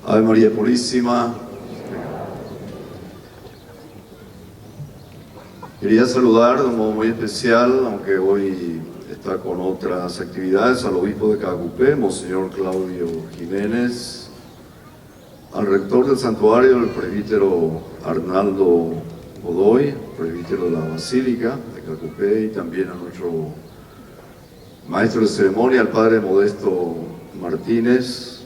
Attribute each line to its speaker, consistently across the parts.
Speaker 1: Ave María Purísima. Quería saludar de un modo muy especial, aunque hoy está con otras actividades, al obispo de Cacupé, Monseñor Claudio Jiménez, al rector del santuario, el presbítero Arnaldo Godoy, presbítero de la Basílica de Cacupé, y también a nuestro maestro de ceremonia, al padre Modesto Martínez,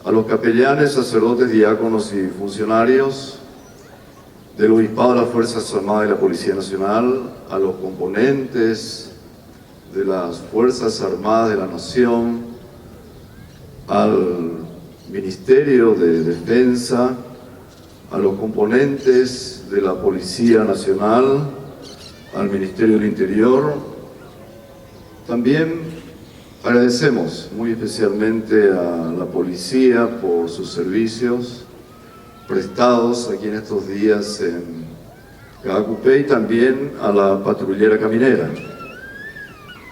Speaker 1: a los capellanes, sacerdotes, diáconos y funcionarios del Obispado de las Fuerzas Armadas y la Policía Nacional, a los componentes de las Fuerzas Armadas de la Nación, al Ministerio de Defensa, a los componentes de la Policía Nacional, al Ministerio del Interior. También agradecemos muy especialmente a la policía por sus servicios prestados aquí en estos días en Cacupé, y también a la patrullera caminera,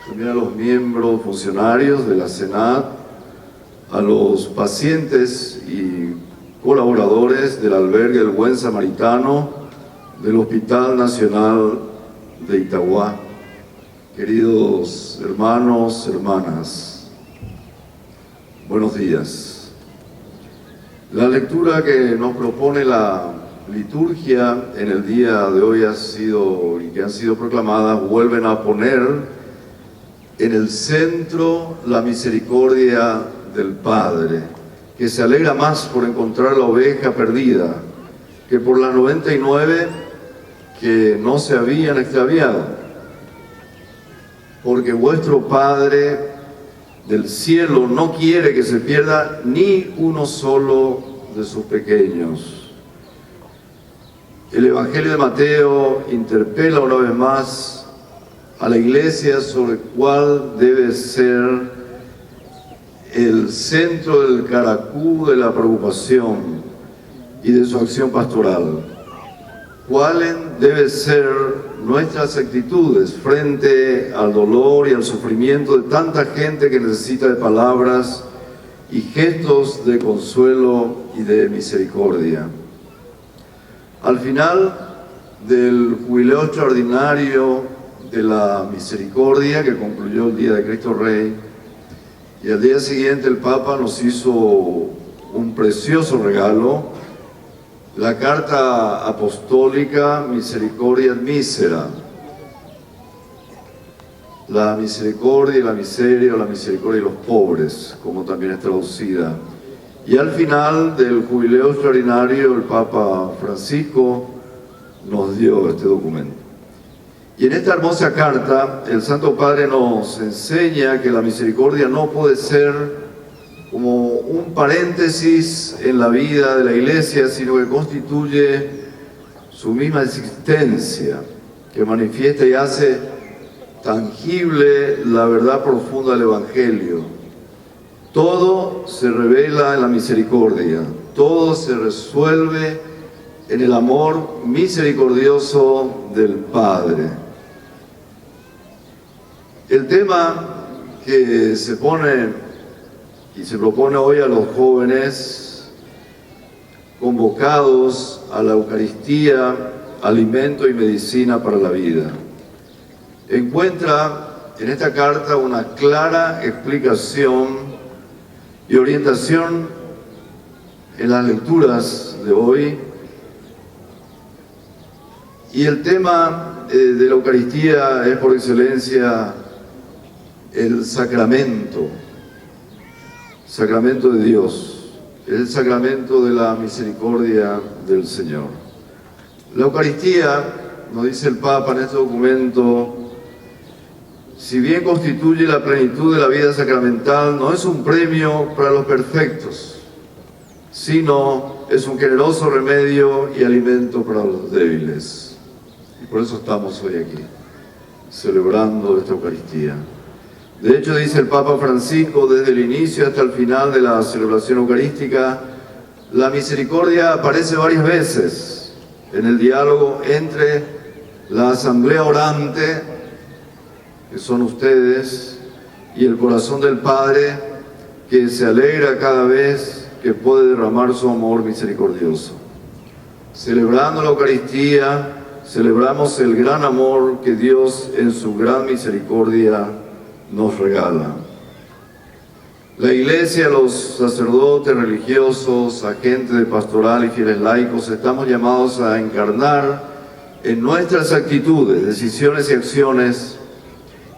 Speaker 1: también a los miembros funcionarios de la SENAT, a los pacientes y colaboradores del albergue del Buen Samaritano del Hospital Nacional de Itagua. Queridos hermanos, hermanas, buenos días. La lectura que nos propone la liturgia en el día de hoy que han sido proclamadas vuelven a poner en el centro la misericordia del Padre, que se alegra más por encontrar la oveja perdida que por las 99 que no se habían extraviado. Porque vuestro Padre del cielo no quiere que se pierda ni uno solo de sus pequeños. El Evangelio de Mateo interpela una vez más a la Iglesia sobre cuál debe ser el centro del caracú de la preocupación y de su acción pastoral. ¿Cuáles deben ser nuestras actitudes frente al dolor y al sufrimiento de tanta gente que necesita de palabras y gestos de consuelo y de misericordia? Al final del jubileo extraordinario de la misericordia, que concluyó el día de Cristo Rey, y al día siguiente el Papa nos hizo un precioso regalo, la carta apostólica Misericordia Mísera, la misericordia y la miseria, o la misericordia de los pobres, como también es traducida. Y al final del jubileo extraordinario, el Papa Francisco nos dio este documento. Y en esta hermosa carta, el Santo Padre nos enseña que la misericordia no puede ser como un paréntesis en la vida de la Iglesia, sino que constituye su misma existencia, que manifiesta y hace tangible la verdad profunda del Evangelio. Todo se revela en la misericordia, todo se resuelve en el amor misericordioso del Padre. El tema que se pone y se propone hoy a los jóvenes convocados a la Eucaristía, alimento y medicina para la vida, encuentra en esta carta una clara explicación y orientación en las lecturas de hoy. Y el tema de la Eucaristía es por excelencia el sacramento de Dios, el sacramento de la misericordia del Señor. La Eucaristía, nos dice el Papa en este documento, si bien constituye la plenitud de la vida sacramental, no es un premio para los perfectos, sino es un generoso remedio y alimento para los débiles. Y por eso estamos hoy aquí, celebrando esta Eucaristía. De hecho, dice el Papa Francisco, desde el inicio hasta el final de la celebración eucarística, la misericordia aparece varias veces en el diálogo entre la asamblea orante, que son ustedes, y el corazón del Padre, que se alegra cada vez que puede derramar su amor misericordioso. Celebrando la Eucaristía, celebramos el gran amor que Dios en su gran misericordia nos regala. La Iglesia, los sacerdotes religiosos, agentes de pastoral y fieles laicos, estamos llamados a encarnar en nuestras actitudes, decisiones y acciones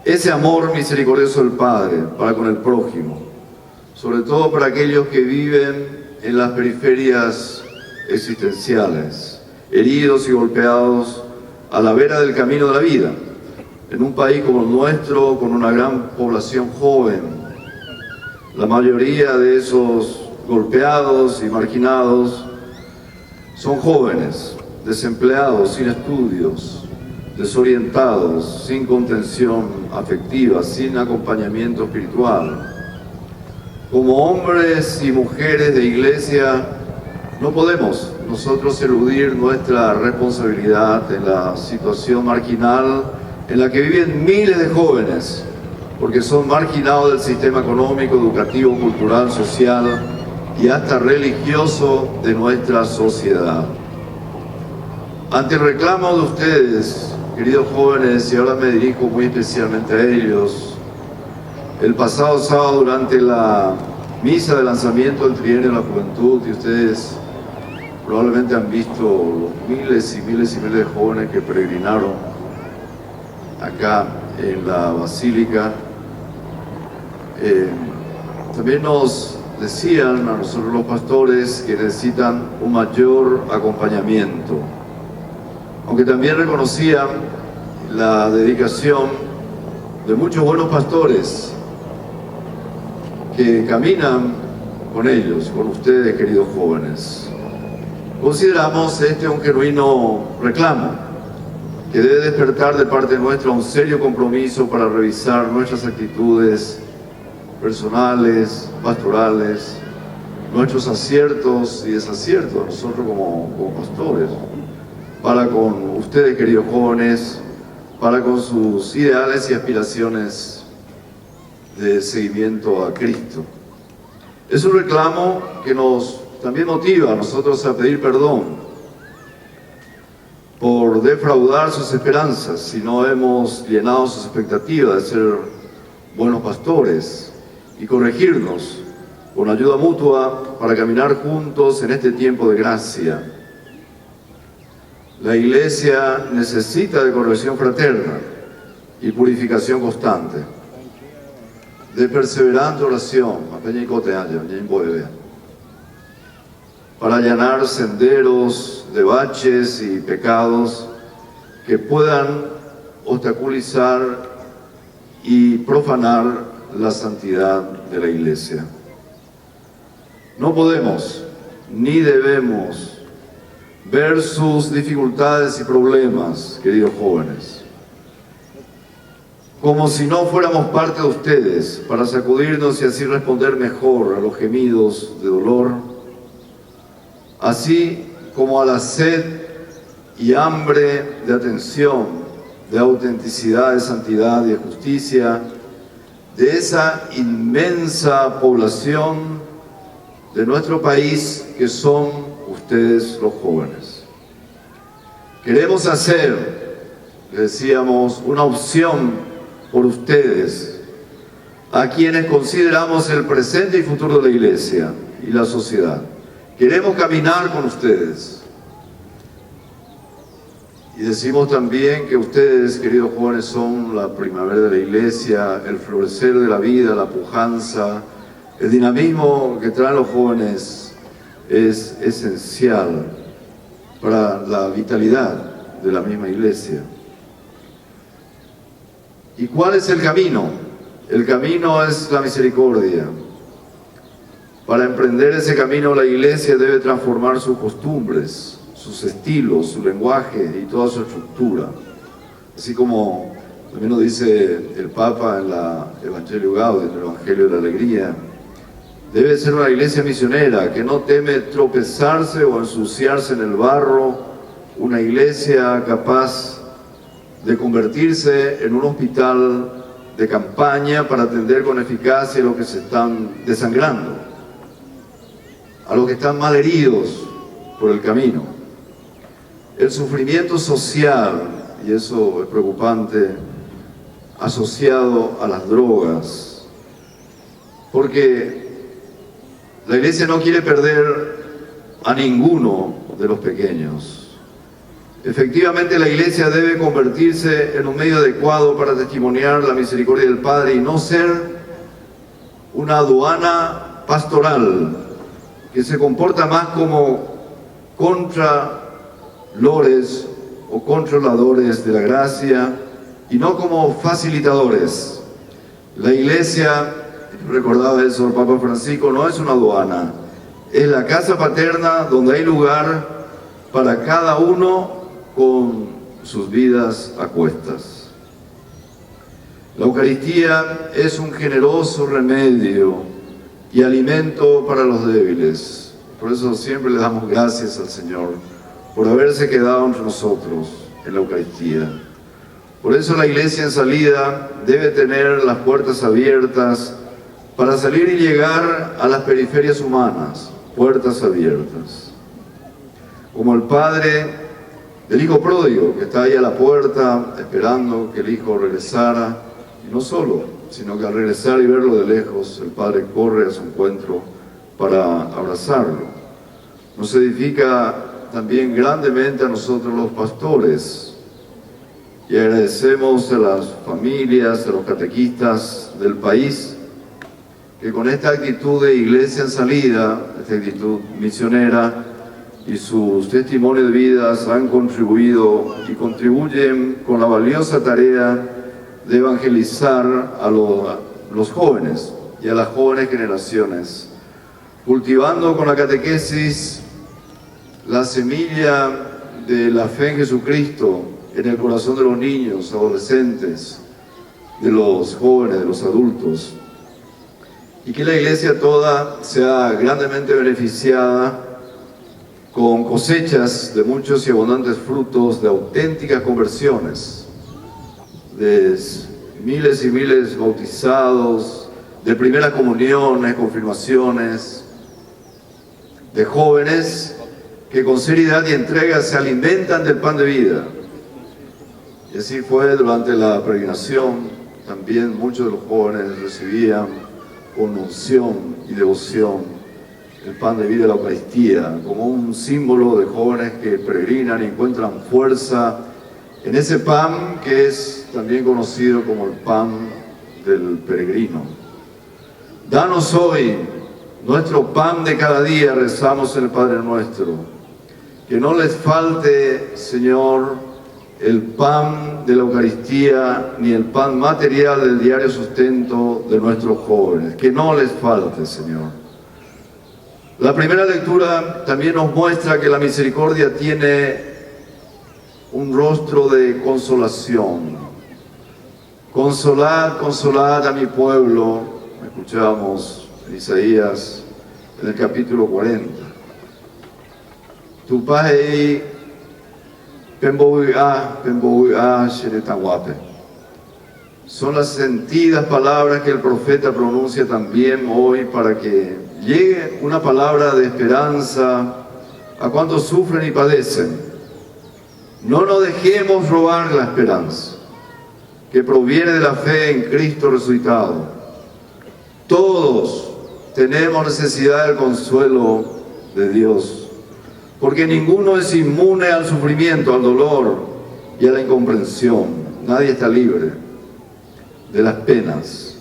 Speaker 1: ese amor misericordioso del Padre para con el prójimo, sobre todo para aquellos que viven en las periferias existenciales, heridos y golpeados a la vera del camino de la vida, en un país como el nuestro, con una gran población joven. La mayoría de esos golpeados y marginados son jóvenes, desempleados, sin estudios, desorientados, sin contención afectiva, sin acompañamiento espiritual. Como hombres y mujeres de iglesia, no podemos nosotros eludir nuestra responsabilidad en la situación marginal en la que viven miles de jóvenes, porque son marginados del sistema económico, educativo, cultural, social y hasta religioso de nuestra sociedad. Ante el reclamo de ustedes, queridos jóvenes, y ahora me dirijo muy especialmente a ellos, el pasado sábado durante la misa de lanzamiento del Trienio de la Juventud, y ustedes probablemente han visto los miles y miles y miles de jóvenes que peregrinaron acá en la Basílica, también nos decían a nosotros los pastores que necesitan un mayor acompañamiento, aunque también reconocían la dedicación de muchos buenos pastores que caminan con ellos, con ustedes, queridos jóvenes. Consideramos este un genuino reclamo que debe despertar de parte nuestra un serio compromiso para revisar nuestras actitudes personales, pastorales, nuestros aciertos y desaciertos, nosotros como pastores, para con ustedes, queridos jóvenes, para con sus ideales y aspiraciones de seguimiento a Cristo. Es un reclamo que nos también motiva a nosotros a pedir perdón por defraudar sus esperanzas si no hemos llenado sus expectativas de ser buenos pastores, y corregirnos con ayuda mutua para caminar juntos en este tiempo de gracia. La Iglesia necesita de corrección fraterna y purificación constante, de perseverante oración, para allanar senderos de baches y pecados que puedan obstaculizar y profanar la santidad de la Iglesia. No podemos ni debemos ver sus dificultades y problemas, queridos jóvenes, como si no fuéramos parte de ustedes, para sacudirnos y así responder mejor a los gemidos de dolor, así como a la sed y hambre de atención, de autenticidad, de santidad y de justicia de esa inmensa población de nuestro país que son ustedes los jóvenes. Queremos hacer, decíamos, una opción por ustedes, a quienes consideramos el presente y futuro de la Iglesia y la sociedad. Queremos caminar con ustedes. Y decimos también que ustedes, queridos jóvenes, son la primavera de la Iglesia, el florecer de la vida, la pujanza, el dinamismo que traen los jóvenes es esencial para la vitalidad de la misma Iglesia. ¿Y cuál es el camino? El camino es la misericordia. Para emprender ese camino, la Iglesia debe transformar sus costumbres, sus estilos, su lenguaje y toda su estructura. Así como también nos dice el Papa en la Evangelio Gaudium, en el Evangelio de la Alegría, debe ser una iglesia misionera que no teme tropezarse o ensuciarse en el barro, una iglesia capaz de convertirse en un hospital de campaña para atender con eficacia a los que se están desangrando. a los que están mal heridos por el camino. El sufrimiento social, y eso es preocupante, asociado a las drogas, porque la Iglesia no quiere perder a ninguno de los pequeños. Efectivamente, la Iglesia debe convertirse en un medio adecuado para testimoniar la misericordia del Padre y no ser una aduana pastoral que se comporta más como contralores o controladores de la gracia y no como facilitadores. La Iglesia, recordaba eso el Papa Francisco, no es una aduana, es la casa paterna donde hay lugar para cada uno con sus vidas a cuestas. La Eucaristía es un generoso remedio y alimento para los débiles. Por eso siempre le damos gracias al Señor por haberse quedado entre nosotros en la Eucaristía. Por eso la Iglesia en salida debe tener las puertas abiertas para salir y llegar a las periferias humanas, puertas abiertas. Como el Padre del hijo pródigo que está ahí a la puerta esperando que el hijo regresara, y no solo, sino que al regresar y verlo de lejos, el Padre corre a su encuentro para abrazarlo. Nos edifica también grandemente a nosotros los pastores, y agradecemos a las familias, a los catequistas del país, que con esta actitud de iglesia en salida, esta actitud misionera, y sus testimonios de vidas han contribuido y contribuyen con la valiosa tarea de evangelizar a los jóvenes y a las jóvenes generaciones, cultivando con la catequesis la semilla de la fe en Jesucristo en el corazón de los niños, adolescentes, de los jóvenes, de los adultos, y que la Iglesia toda sea grandemente beneficiada con cosechas de muchos y abundantes frutos de auténticas conversiones, de miles y miles bautizados, de primeras comuniones, confirmaciones, de jóvenes que con seriedad y entrega se alimentan del pan de vida. Y así fue durante la peregrinación, también muchos de los jóvenes recibían con unción y devoción el pan de vida de la Eucaristía, como un símbolo de jóvenes que peregrinan y encuentran fuerza en ese pan que es también conocido como el pan del peregrino. Danos hoy nuestro pan de cada día, rezamos en el Padre Nuestro. Que no les falte, Señor, el pan de la Eucaristía ni el pan material del diario sustento de nuestros jóvenes. Que no les falte, Señor. La primera lectura también nos muestra que la misericordia tiene un rostro de consolación. Consolad, consolad a mi pueblo, escuchamos en Isaías en el capítulo 40. Tu pai pemboiá xeretahuape. Son las sentidas palabras que el profeta pronuncia también hoy para que llegue una palabra de esperanza a cuantos sufren y padecen. No nos dejemos robar la esperanza que proviene de la fe en Cristo resucitado. Todos tenemos necesidad del consuelo de Dios, porque ninguno es inmune al sufrimiento, al dolor y a la incomprensión. Nadie está libre de las penas.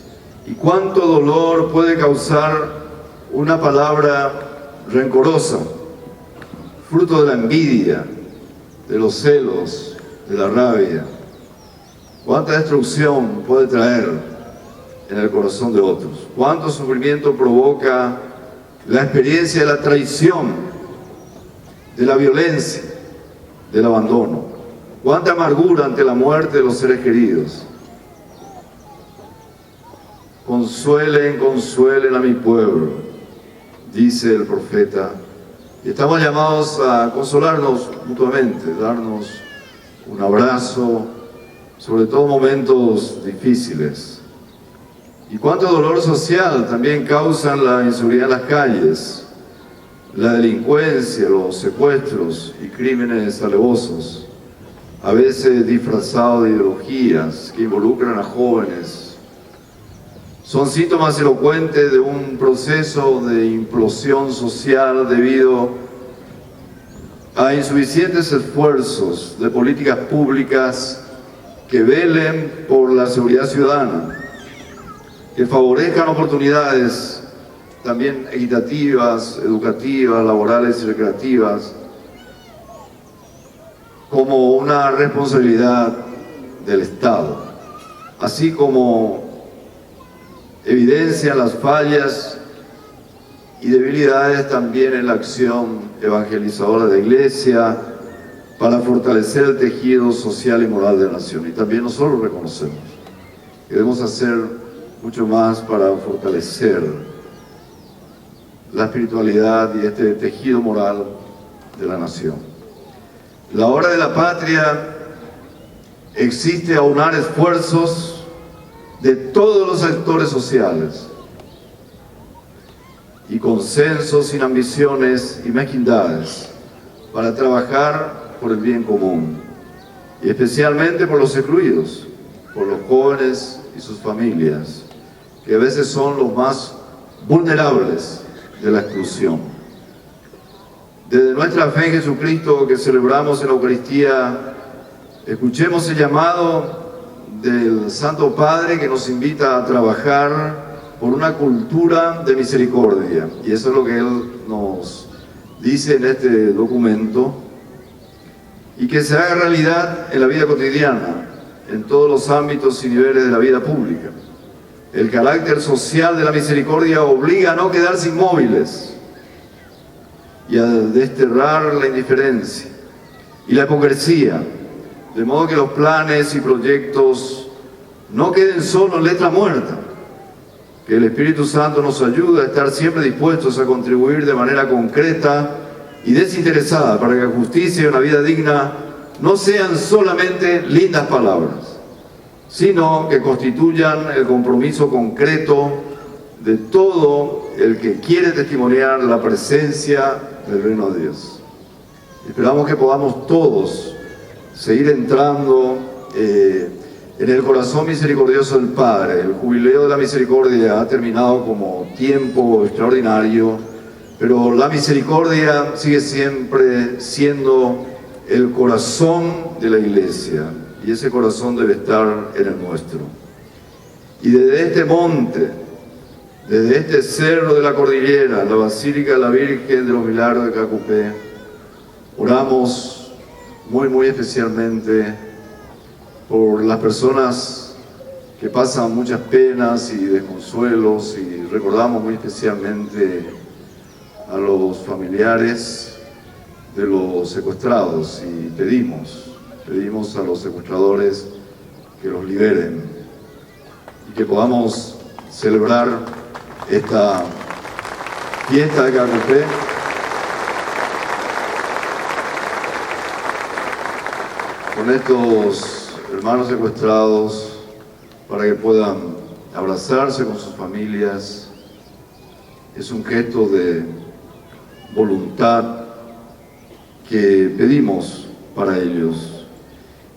Speaker 1: ¿Y cuánto dolor puede causar una palabra rencorosa, fruto de la envidia, de los celos, de la rabia? ¿Cuánta destrucción puede traer en el corazón de otros? ¿Cuánto sufrimiento provoca la experiencia de la traición, de la violencia, del abandono? ¿Cuánta amargura ante la muerte de los seres queridos? Consuelen, consuelen a mi pueblo, dice el profeta. Y estamos llamados a consolarnos mutuamente, darnos un abrazo, sobre todo momentos difíciles. Y cuánto dolor social también causan la inseguridad en las calles, la delincuencia, los secuestros y crímenes alevosos, a veces disfrazados de ideologías que involucran a jóvenes, son síntomas elocuentes de un proceso de implosión social debido a insuficientes esfuerzos de políticas públicas que velen por la seguridad ciudadana, que favorezcan oportunidades también equitativas, educativas, laborales y recreativas, como una responsabilidad del Estado, así como evidencian las fallas y debilidades también en la acción evangelizadora de la Iglesia para fortalecer el tejido social y moral de la nación. Y también nosotros reconocemos que debemos hacer mucho más para fortalecer la espiritualidad y este tejido moral de la nación. La hora de la patria existe aunar esfuerzos de todos los sectores sociales y consensos sin ambiciones y mezquindades para trabajar por el bien común y especialmente por los excluidos, por los jóvenes y sus familias, que a veces son los más vulnerables de la exclusión. Desde nuestra fe en Jesucristo que celebramos en la Eucaristía, escuchemos el llamado del Santo Padre que nos invita a trabajar por una cultura de misericordia. Y eso es lo que Él nos dice en este documento, y que se haga realidad en la vida cotidiana, en todos los ámbitos y niveles de la vida pública. El carácter social de la misericordia obliga a no quedarse inmóviles y a desterrar la indiferencia y la hipocresía, de modo que los planes y proyectos no queden solo en letra muerta, que el Espíritu Santo nos ayude a estar siempre dispuestos a contribuir de manera concreta y desinteresada para que la justicia y una vida digna no sean solamente lindas palabras, sino que constituyan el compromiso concreto de todo el que quiere testimoniar la presencia del reino de Dios. Esperamos que podamos todos seguir entrando en el corazón misericordioso del Padre. El jubileo de la misericordia ha terminado como tiempo extraordinario, pero la misericordia sigue siempre siendo el corazón de la Iglesia, y ese corazón debe estar en el nuestro. Y desde este monte, desde este cerro de la cordillera, la Basílica de la Virgen de los Milagros de Cacupé, oramos muy especialmente por las personas que pasan muchas penas y desconsuelos, y recordamos muy especialmente a los familiares de los secuestrados, y pedimos a los secuestradores que los liberen y que podamos celebrar esta fiesta de Cacupé con estos hermanos secuestrados, para que puedan abrazarse con sus familias. Es un gesto de voluntad que pedimos para ellos.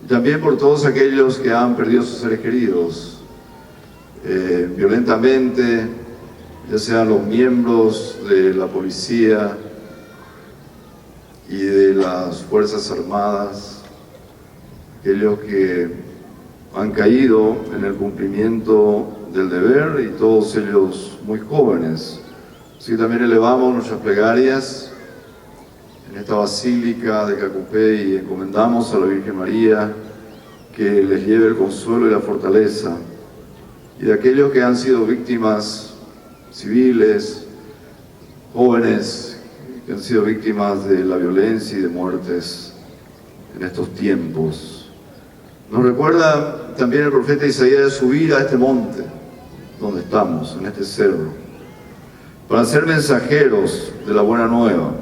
Speaker 1: Y también por todos aquellos que han perdido sus seres queridos violentamente, ya sean los miembros de la policía y de las Fuerzas Armadas, aquellos que han caído en el cumplimiento del deber, y todos ellos muy jóvenes. Así que también elevamos nuestras plegarias en esta Basílica de Cacupé y encomendamos a la Virgen María que les lleve el consuelo y la fortaleza, y de aquellos que han sido víctimas civiles, jóvenes que han sido víctimas de la violencia y de muertes en estos tiempos. Nos recuerda también el profeta Isaías de subir a este monte donde estamos, en este cerro, para ser mensajeros de la buena nueva.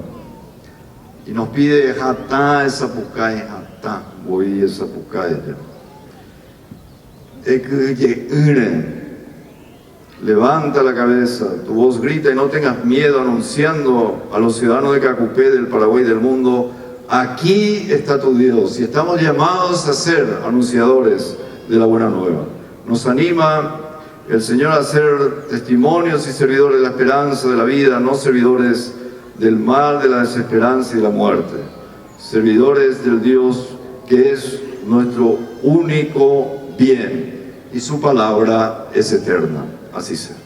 Speaker 1: Y nos pide jatá esa pucay, jatá, voy esa pucay. Levanta la cabeza, tu voz grita y no tengas miedo, anunciando a los ciudadanos de Cacupé, del Paraguay y del mundo: aquí está tu Dios. Y estamos llamados a ser anunciadores de la buena nueva. Nos anima el Señor a ser testimonios y servidores de la esperanza de la vida, no servidores del mal, de la desesperanza y de la muerte. Servidores del Dios que es nuestro único bien, y su palabra es eterna. Así sea.